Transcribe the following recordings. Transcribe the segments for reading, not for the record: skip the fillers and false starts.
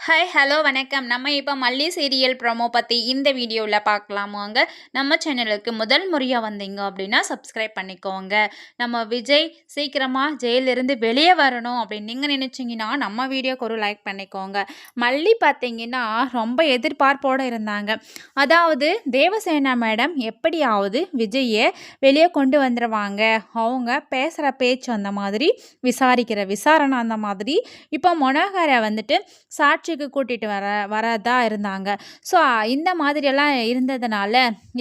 Hi hello வணக்கம். நம்ம இப்போ மல்லி சீரியல் ப்ரோமோ பற்றி இந்த வீடியோவில் பார்க்கலாமாங்க. நம்ம சேனலுக்கு முதல் முறையாக வந்தீங்க அப்படின்னா சப்ஸ்கிரைப் பண்ணிக்கோங்க. நம்ம விஜய் சீக்கிரமாக ஜெயிலிருந்து வெளியே வரணும் அப்படின்னு நீங்கள் நினச்சிங்கன்னா நம்ம வீடியோக்கு ஒரு லைக் பண்ணிக்கோங்க. மல்லி பார்த்தீங்கன்னா ரொம்ப எதிர்பார்ப்போடு இருந்தாங்க. அதாவது தேவசேனா மேடம் எப்படியாவது விஜயை வெளியே கொண்டு வந்துடுவாங்க, அவங்க பேசுகிற பேச்சு அந்த மாதிரி, விசாரிக்கிற விசாரணை அந்த மாதிரி. இப்போ மொனோகரை வந்துட்டு சாட்சிக்கு கூட்டிகிட்டு வரதா இருந்தாங்க. ஸோ இந்த மாதிரியெல்லாம் இருந்ததுனால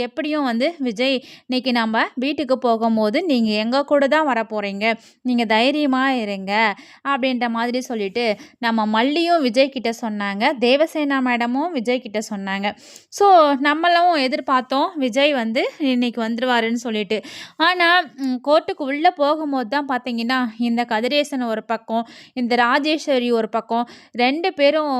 எப்படியும் வந்து விஜய் இன்னைக்கு நம்ம வீட்டுக்கு போகும்போது நீங்கள் எங்கள் கூட தான் வர போகிறீங்க, நீங்கள் தைரியமாக இருங்க அப்படின்ற மாதிரி சொல்லிட்டு நம்ம மல்லியும் விஜய் கிட்ட சொன்னாங்க, தேவசேனா மேடமும் விஜய் கிட்ட சொன்னாங்க. ஸோ நம்மளும் எதிர்பார்த்தோம் விஜய் வந்து இன்னைக்கு வந்துடுவாருன்னு சொல்லிட்டு. ஆனால் கோர்ட்டுக்கு உள்ளே போகும்போது தான் பார்த்தீங்கன்னா இந்த கதிரேசன் ஒரு பக்கம், இந்த ராஜேஸ்வரி ஒரு பக்கம், 2 பேரும்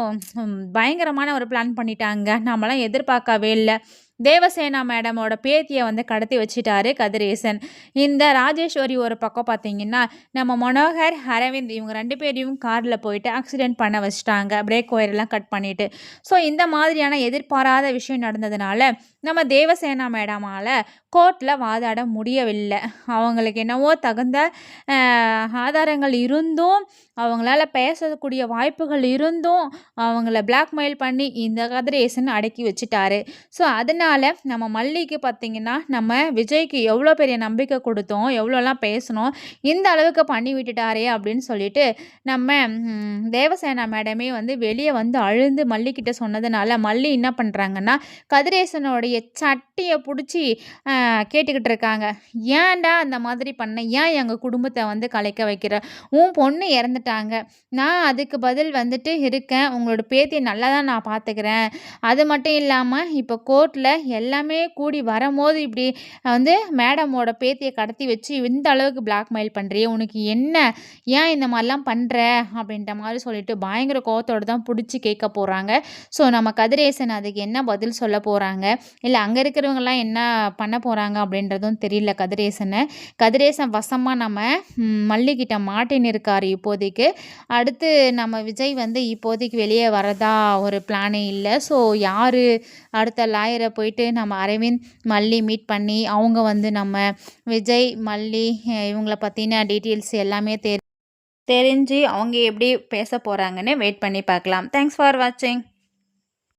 பயங்கரமான ஒரு பிளான் பண்ணிட்டாங்க. நம்மலாம் எதிர்பார்க்கவே இல்லை. தேவசேனா மேடமோட பேத்தியை வந்து கடத்தி வச்சிட்டாரு கதிரேசன். இந்த ராஜேஸ்வரி ஒரு பக்கம் பார்த்தீங்கன்னா நம்ம மனோகர், அரவிந்த் இவங்க 2 பேரையும் காரில் போயிட்டு ஆக்சிடென்ட் பண்ண வச்சிட்டாங்க, பிரேக் ஒயர்லாம் கட் பண்ணிவிட்டு. ஸோ இந்த மாதிரியான எதிர்பாராத விஷயம் நடந்ததுனால நம்ம தேவசேனா மேடமால் கோர்ட்டில் வாதாட முடியவில்லை. அவங்களுக்கு என்னவோ தகுந்த ஆதாரங்கள் இருந்தும், அவங்களால பேசக்கூடிய வாய்ப்புகள் இருந்தும் அவங்கள பிளாக்மெயில் பண்ணி இந்த கதிரேசன் அடக்கி வச்சுட்டாரு. ஸோ அதனால் நம்ம மல்லிக்கு பார்த்திங்கன்னா நம்ம விஜய்க்கு எவ்வளோ பெரிய நம்பிக்கை கொடுத்தோம், எவ்வளோலாம் பேசணும், இந்த அளவுக்கு பண்ணி விட்டுட்டாரே அப்படின்னு சொல்லிட்டு நம்ம தேவசேனா மேடமே வந்து வெளியே வந்து அழுந்து மல்லிக்கிட்ட சொன்னதுனால மல்லி என்ன பண்ணுறாங்கன்னா கதிரேசனுடைய சட்டியை பிடிச்சி கேட்டுக்கிட்டு இருக்காங்க. ஏன்டா அந்த மாதிரி பண்ண, ஏன் எங்கள் குடும்பத்தை வந்து கலைக்க வைக்கிற, உன் பொண்ணு இறந்துட்டாங்க, நான் அதுக்கு பதில் வந்துட்டு இருக்கேன், உங்களோட பேத்தியை நல்லா தான் நான் பார்த்துக்கிறேன், அது மட்டும் இல்லாமல் இப்போ கோர்ட்டில் எல்லாமே கூடி வரும்போது இப்படி வந்து மேடமோட பேத்தியை கடத்தி வச்சு இந்த அளவுக்கு பிளாக்மெயில் பண்ணுறியே, உனக்கு என்ன, ஏன் இந்த மாதிரிலாம் பண்ணுற அப்படின்ற மாதிரி சொல்லிட்டு பயங்கர கோவத்தோடு தான் பிடிச்சி கேட்க போகிறாங்க. ஸோ நம்ம கதிரேசன் அதுக்கு என்ன பதில் சொல்ல போகிறாங்க, இல்லை அங்கே இருக்கிறவங்கலாம் என்ன பண்ண போகிறாங்க அப்படின்றதும் தெரியல. கதிரேசன் வசமாக நம்ம மல்லிகிட்ட மாட்டின்னு இருக்கார் இப்போதைக்கு. அடுத்து நம்ம விஜய் வந்து இப்போதைக்கு வெளியே வரதா ஒரு பிளானே இல்லை. ஸோ யார் அடுத்த லாயரை போயிட்டு நம்ம அரவிந்த் மல்லி மீட் பண்ணி அவங்க வந்து நம்ம விஜய் மல்லி இவங்கள பற்றின டீட்டெயில்ஸ் எல்லாமே தெரிஞ்சு அவங்க எப்படி பேச போகிறாங்கன்னு வெயிட் பண்ணி பார்க்கலாம். தேங்க்ஸ் ஃபார் வாட்சிங்.